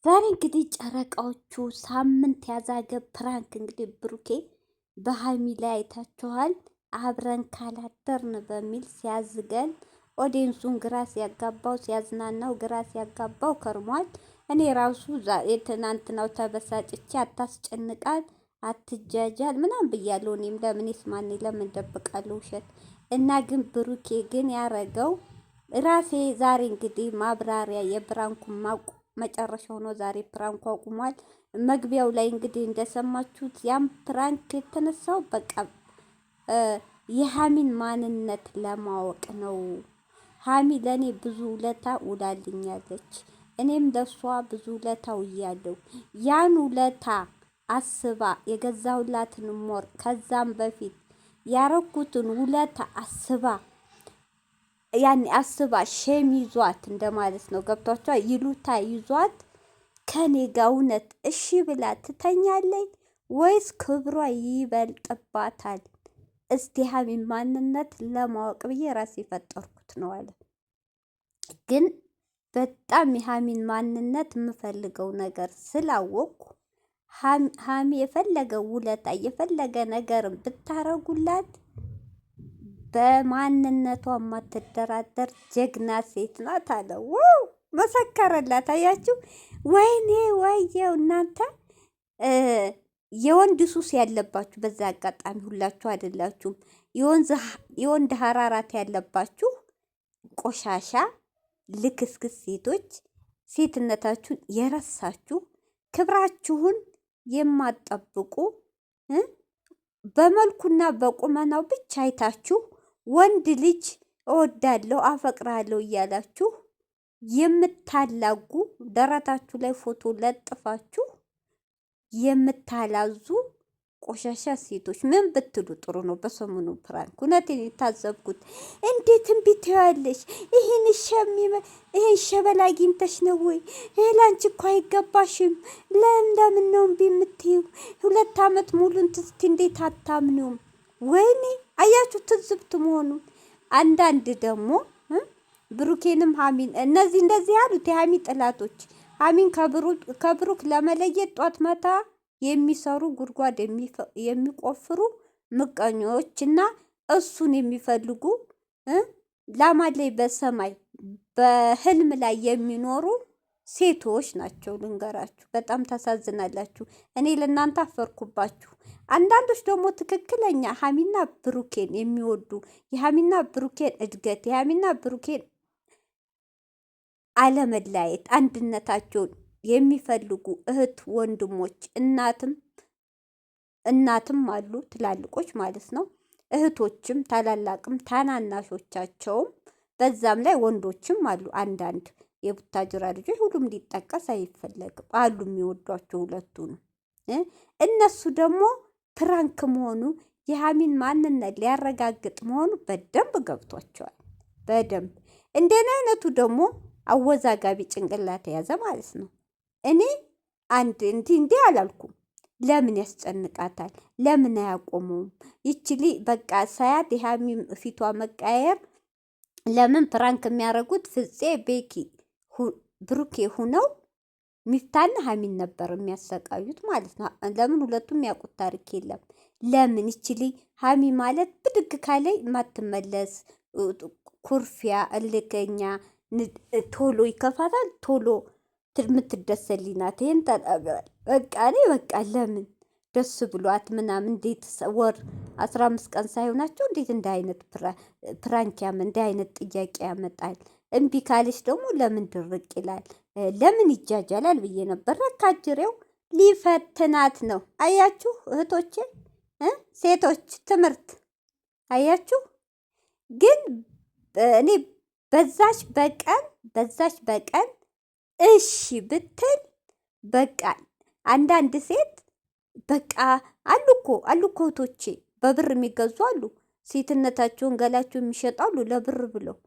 ዛሬ እንግዲህ ጨረቃዎቹ ሳምንት ያዛገ ፕራንክ እንግዲህ ብሩኬ በሀይሚ ላይ አይታችኋል። አብረን ካላደርን በሚል ሲያዝገን ኦዲየንሱን ግራ ሲያጋባው ሲያዝናናው ግራ ሲያጋባው ከርሟል። እኔ ራሱ የትናንትናው ተበሳጭቼ አታስጨንቃል አትጃጃል ምናምን ብያለሁ። እኔም ለምን ይስማኔ ለምን ደብቃለሁ ውሸት እና ግን ብሩኬ ግን ያረገው ራሴ ዛሬ እንግዲህ ማብራሪያ የብራንኩን መጨረሻ ሆኖ ዛሬ ፕራንኩ አቁሟል። መግቢያው ላይ እንግዲህ እንደሰማችሁት ያም ፕራንክ የተነሳው በቃ የሀሚን ማንነት ለማወቅ ነው። ሀሚ ለእኔ ብዙ ውለታ ውላልኛለች። እኔም ለሷ ብዙ ውለታ ውያለሁ። ያን ውለታ አስባ የገዛሁላትን ሞር ከዛም በፊት ያረኩትን ውለታ አስባ ያኔ አስባ ሼም ይዟት እንደማለት ነው። ገብቷቸዋል። ይሉታ ይዟት ከኔ ጋር እውነት እሺ ብላ ትተኛለች ወይስ ክብሯ ይበልጥባታል? እስቲ ሀሚን ማንነት ለማወቅ ብዬ ራሴ የፈጠርኩት ነው አለ። ግን በጣም የሀሚን ማንነት የምፈልገው ነገር ስላወቅኩ ሀሚ የፈለገ ውለታ የፈለገ ነገርን ብታረጉላት በማንነቷ የማትደራደር ጀግና ሴት ናት አለ። መሰከረላት። አያችሁ? ወይኔ ወየው እናንተ የወንድ ሱስ ያለባችሁ በዛ አጋጣሚ ሁላችሁ አይደላችሁም። የወንድ ሀራራት ያለባችሁ ቆሻሻ ልክስክስ ሴቶች ሴትነታችሁን የረሳችሁ ክብራችሁን የማትጠብቁ በመልኩና በቁመናው ብቻ አይታችሁ ወንድ ልጅ እወዳለሁ አፈቅራለሁ እያላችሁ የምታላጉ ደረታችሁ ላይ ፎቶ ለጥፋችሁ የምታላዙ ቆሻሻ ሴቶች ምን ብትሉ ጥሩ ነው? በሰሙኑ ፕራንክ እውነቴን የታዘብኩት እንዴት እምቢ ትያለሽ? ይህን ሸበላ አግኝተሽ ነው ወይ? ላንቺ እኮ አይገባሽም። ለምን ነው እምቢ የምትይው? 2 ዓመት ሙሉ እንትስቲ እንዴት አታምኑም? ወይኔ አያችሁ ትዝብት መሆኑን። አንዳንድ ደግሞ ብሩኬንም ሀሚን እነዚህ እንደዚህ ያሉት የሀሚ ጥላቶች ሀሚን ከብሩክ ለመለየት ጧት ማታ የሚሰሩ ጉድጓድ የሚቆፍሩ ምቀኞች እና እሱን የሚፈልጉ ላማላይ በሰማይ በህልም ላይ የሚኖሩ ሴቶች ናቸው። ልንገራችሁ፣ በጣም ታሳዝናላችሁ። እኔ ለእናንተ አፈርኩባችሁ። አንዳንዶች ደግሞ ትክክለኛ ሀሚና ብሩኬን የሚወዱ የሀሚና ብሩኬን እድገት የሀሚና ብሩኬን አለመለያየት አንድነታቸውን የሚፈልጉ እህት ወንድሞች እናትም አሉ፣ ትላልቆች ማለት ነው። እህቶችም ታላላቅም ታናናሾቻቸውም በዛም ላይ ወንዶችም አሉ። አንዳንድ የቡታጅራ ልጆች ሁሉም ሊጠቀስ አይፈለግም አሉ የሚወዷቸው ሁለቱ ነው። እነሱ ደግሞ ፕራንክ መሆኑ የሀሚን ማንነት ሊያረጋግጥ መሆኑ በደንብ ገብቷቸዋል። በደንብ እንደኔ አይነቱ ደግሞ አወዛጋቢ ጭንቅላት የያዘ ማለት ነው። እኔ እንዲህ አላልኩም። ለምን ያስጨንቃታል? ለምን አያቆመውም? ይችሊ በቃ ሳያት የሀሚ ፊቷ መቀያየር ለምን ፕራንክ የሚያደርጉት ፍፄ ቤኪ ብሩኬ ሁነው ሚፍታና ሀሚን ነበር የሚያሰቃዩት ማለት ነው። ለምን ሁለቱም ያውቁት ታሪክ የለም። ለምን ይችሊ ሀሚ ማለት ብድግ ካላይ ማትመለስ ኩርፊያ፣ እልከኛ፣ ቶሎ ይከፋታል፣ ቶሎ የምትደሰልኝ ናት። ይሄን ተናግራል። በቃ እኔ በቃ ለምን ደስ ብሏት ምናምን እንዴት ወር 15 ቀን ሳይሆናቸው እንዴት እንደ አይነት ፕራንክ እንደ አይነት ጥያቄ ያመጣል? እምቢ ካለች ደግሞ ለምን ድርቅ ይላል? ለምን ይጃጃላል ብዬ ነበር። ረካጅሬው ሊፈትናት ነው። አያችሁ እህቶቼ፣ ሴቶች ትምህርት አያችሁ። ግን እኔ በዛች በቀን እሺ ብትል በቃ አንዳንድ ሴት በቃ አሉ እኮ እህቶቼ በብር የሚገዙ አሉ። ሴትነታቸውን ገላቸው የሚሸጣሉ ለብር ብለው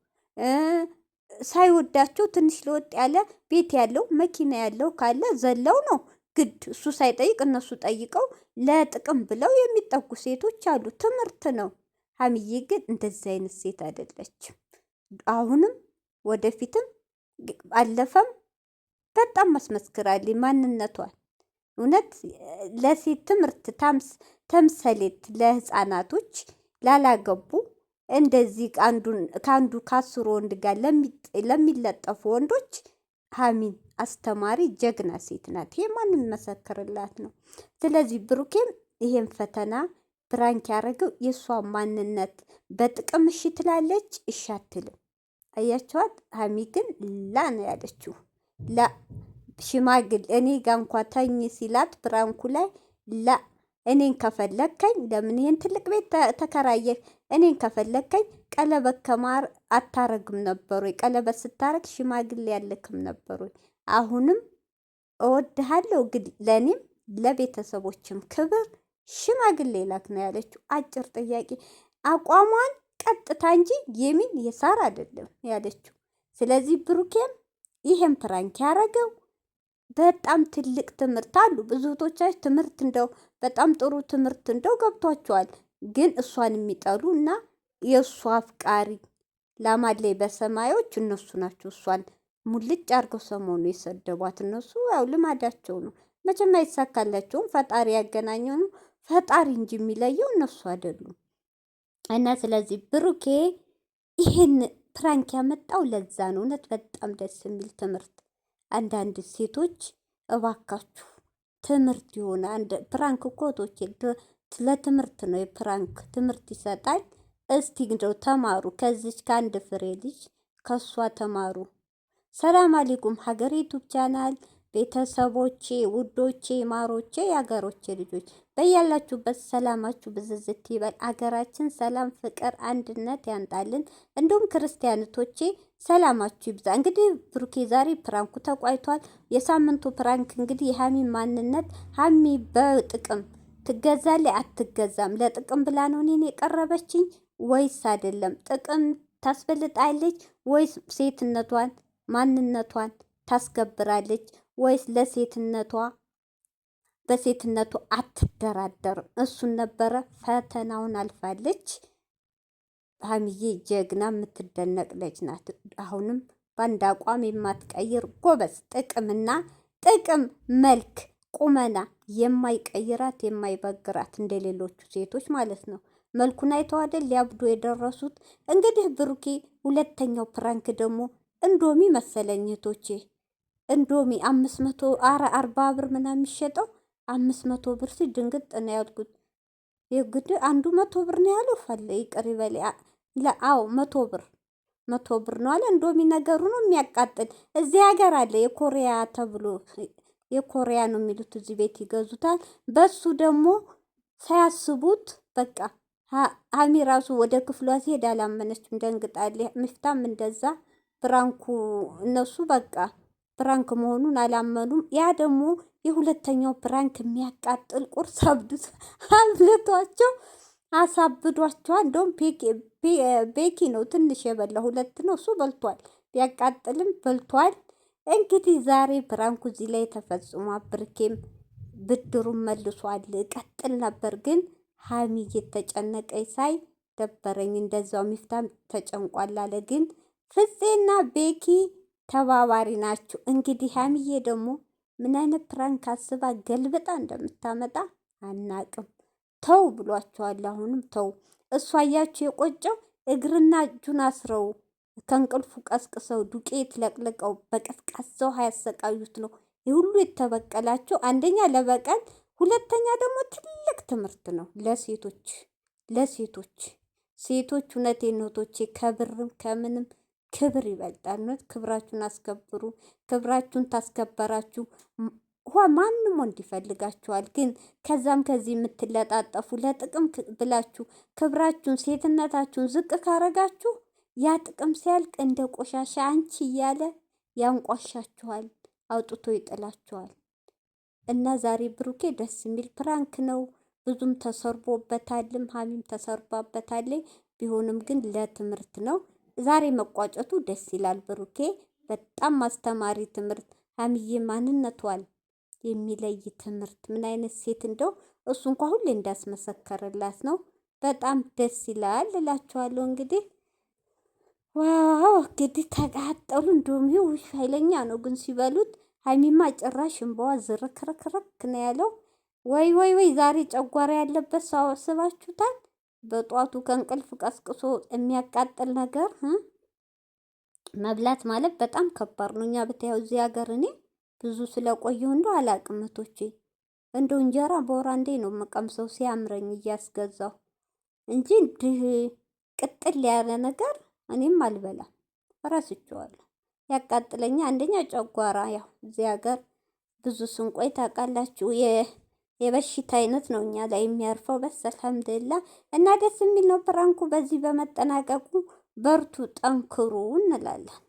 ሳይወዳቸው ትንሽ ለወጥ ያለ ቤት ያለው መኪና ያለው ካለ ዘለው ነው ግድ እሱ ሳይጠይቅ እነሱ ጠይቀው ለጥቅም ብለው የሚጠጉ ሴቶች አሉ። ትምህርት ነው። ሀሚዬ ግን እንደዚህ አይነት ሴት አይደለችም። አሁንም ወደፊትም አለፈም በጣም ማስመስክራለች ማንነቷን። እውነት ለሴት ትምህርት ተምሰሌት ለህፃናቶች ላላገቡ እንደዚህ ከአንዱ ከአስሩ ወንድ ጋር ለሚለጠፉ ወንዶች ሀሚን አስተማሪ ጀግና ሴት ናት። ይሄ ማንም መሰክርላት ነው። ስለዚህ ብሩኬም ይሄን ፈተና ፕራንክ ያደረገው የእሷ ማንነት በጥቅም እሺ ትላለች፣ እሺ አትልም። አያቸዋት። ሀሚ ግን ላ ነው ያለችው። ላ ሽማግል እኔ ጋ እንኳ ተኝ ሲላት ፕራንኩ ላይ ላ እኔን ከፈለግከኝ ለምን ይሄን ትልቅ ቤት ተከራየህ? እኔን ከፈለግከኝ ቀለበት ከማር አታረግም ነበሩ? ቀለበት ስታረግ ሽማግሌ ያልክም ነበሩ? አሁንም እወድሃለሁ፣ ግን ለእኔም ለቤተሰቦችም ክብር ሽማግሌ ላክ ነው ያለችው። አጭር ጥያቄ። አቋሟን ቀጥታ እንጂ የሚን የሳር አይደለም ያለችው። ስለዚህ ብሩኬም ይሄን ፕራንክ ያረገው በጣም ትልቅ ትምህርት አሉ ብዙ እህቶቻችን ትምህርት እንደው በጣም ጥሩ ትምህርት እንደው ገብቷቸዋል። ግን እሷን የሚጠሉ እና የእሷ አፍቃሪ ላማለይ በሰማዮች እነሱ ናቸው። እሷን ሙልጭ አድርገው ሰሞኑ የሰደቧት እነሱ ያው ልማዳቸው ነው። መቼም አይሳካላቸውም። ፈጣሪ ያገናኘው ነው ፈጣሪ እንጂ የሚለየው እነሱ አይደሉም። እና ስለዚህ ብሩኬ ይሄን ፕራንክ ያመጣው ለዛ ነው። እውነት በጣም ደስ የሚል ትምህርት። አንዳንድ ሴቶች እባካችሁ ትምህርት የሆነ አንድ ፕራንክ ኮቶች ለትምህርት ነው። የፕራንክ ትምህርት ይሰጣል። እስቲ እንደው ተማሩ ከዚች ከአንድ ፍሬ ልጅ ከሷ ተማሩ። ሰላም አለይኩም ሀገር ዩቱብ ቻናል ቤተሰቦቼ፣ ውዶቼ፣ ማሮቼ፣ የሀገሮቼ ልጆች በያላችሁበት ሰላማችሁ ብዝዝት ይበል። አገራችን ሰላም፣ ፍቅር፣ አንድነት ያንጣልን። እንዲሁም ክርስቲያኖቶቼ ሰላማችሁ ይብዛ። እንግዲህ ብሩኬ ዛሬ ፕራንኩ ተቋይቷል። የሳምንቱ ፕራንክ እንግዲህ የሀሚ ማንነት። ሀሚ በጥቅም ትገዛለች አትገዛም? ለጥቅም ብላ ነው እኔን የቀረበችኝ ወይስ አይደለም? ጥቅም ታስበልጣለች ወይስ ሴትነቷን ማንነቷን ታስከብራለች ወይስ ለሴትነቷ በሴትነቱ አትደራደርም? እሱን ነበረ። ፈተናውን አልፋለች። ሀሚዬ ጀግና የምትደነቅ ልጅ ናት። አሁንም በአንድ አቋም የማትቀይር ጎበዝ፣ ጥቅምና ጥቅም መልክ ቁመና የማይቀይራት የማይበግራት እንደ ሌሎቹ ሴቶች ማለት ነው። መልኩን አይተው አይደል ሊያብዱ የደረሱት። እንግዲህ ብሩኬ ሁለተኛው ፕራንክ ደግሞ እንዶሚ መሰለኝ እህቶቼ፣ እንዶሚ 40 ብር ምናምን የሚሸጠው 500 ብር ሲል ድንግጥ ነው ያልኩት። እንግዲህ አንዱ 100 ብር ነው ያለው። ፈለ ይቅር ይበል። አዎ 100 ብር ነው አለ። እንዶሚ ነገሩ ነው የሚያቃጥል። እዚህ ሀገር አለ የኮሪያ ተብሎ የኮሪያ ነው የሚሉት። እዚህ ቤት ይገዙታል። በሱ ደግሞ ሳያስቡት በቃ ሀሚ ራሱ ወደ ክፍሏ ሲሄድ አላመነችም፣ ደንግጣለች። ምፍታም እንደዛ ፕራንኩ እነሱ በቃ ፕራንክ መሆኑን አላመኑም። ያ ደግሞ የሁለተኛው ፕራንክ የሚያቃጥል ቁርስ አብልቷቸው አሳብዷቸዋል። እንደውም ቤኪ ነው ትንሽ የበላ፣ ሁለት ነው እሱ በልቷል። ቢያቃጥልም በልቷል። እንግዲህ ዛሬ ፕራንኩ እዚህ ላይ ተፈጽሟ። ብሩኬም ብድሩን መልሷል። ቀጥል ነበር ግን ሀሚ እየተጨነቀኝ ሳይ ደበረኝ። እንደዛው ሚፍታም ተጨንቋል አለ። ግን ፍፄና ቤኪ ተባባሪ ናቸው። እንግዲህ ሀሚዬ ደግሞ ምን አይነት ፕራንክ አስባ ገልብጣ እንደምታመጣ አናቅም። ተው ብሏቸዋል። አሁንም ተው። እሱ አያችሁ የቆጨው እግርና እጁን አስረው ከእንቅልፉ ቀስቅሰው ዱቄት ለቅልቀው በቀዝቃዛው ያሰቃዩት ነው የሁሉ የተበቀላቸው። አንደኛ ለበቀል፣ ሁለተኛ ደግሞ ትልቅ ትምህርት ነው ለሴቶች ሴቶች። እውነቴን ነው እህቶቼ፣ ከብርም ከምንም ክብር ይበልጣል። እውነት ክብራችሁን አስከብሩ። ክብራችሁን ታስከበራችሁ ማንም ወንድ ይፈልጋችኋል። ግን ከዛም ከዚህ የምትለጣጠፉ ለጥቅም ብላችሁ ክብራችሁን ሴትነታችሁን ዝቅ ካረጋችሁ ያ ጥቅም ሲያልቅ እንደ ቆሻሻ አንቺ እያለ ያንቋሻችኋል፣ አውጥቶ ይጥላችኋል። እና ዛሬ ብሩኬ ደስ የሚል ፕራንክ ነው። ብዙም ተሰርቦበታልም፣ ሀሚም ተሰርባበታለች። ቢሆንም ግን ለትምህርት ነው ዛሬ መቋጨቱ ደስ ይላል። ብሩኬ በጣም አስተማሪ ትምህርት፣ ሀሚዬ ማንነቷን የሚለይ ትምህርት፣ ምን አይነት ሴት እንደው እሱ እንኳ ሁሌ እንዳስመሰከረላት ነው። በጣም ደስ ይላል እላችኋለሁ። እንግዲህ ዋው እንግዲህ ተቃጠሉ። እንደውም ይኸው ኃይለኛ ነው ግን ሲበሉት ሀይሚማ ጭራሽ እንባዋ ዝርክርክርክ ነው ያለው። ወይ ወይ ወይ! ዛሬ ጨጓራ ያለበት ሰው አስባችሁታል? በጧቱ ከእንቅልፍ ቀስቅሶ የሚያቃጥል ነገር መብላት ማለት በጣም ከባድ ነው። እኛ ብታየው እዚህ ሀገር እኔ ብዙ ስለቆየሁ እንደው አላቅም እህቶቼ፣ እንደው እንጀራ በወር አንዴ ነው የምቀምሰው ሲያምረኝ እያስገዛው እንጂ እንዲህ ቅጥል ያለ ነገር እኔም አልበላም። እረስቸዋለሁ። ያቃጥለኛ። አንደኛ ጨጓራ፣ ያው እዚህ ሀገር ብዙ ስንቆይ ታውቃላችሁ የበሽታ አይነት ነው እኛ ላይ የሚያርፈው። በስ አልሐምዱሊላህ። እና ደስ የሚል ነው ፕራንኩ በዚህ በመጠናቀቁ። በርቱ፣ ጠንክሩ እንላለን።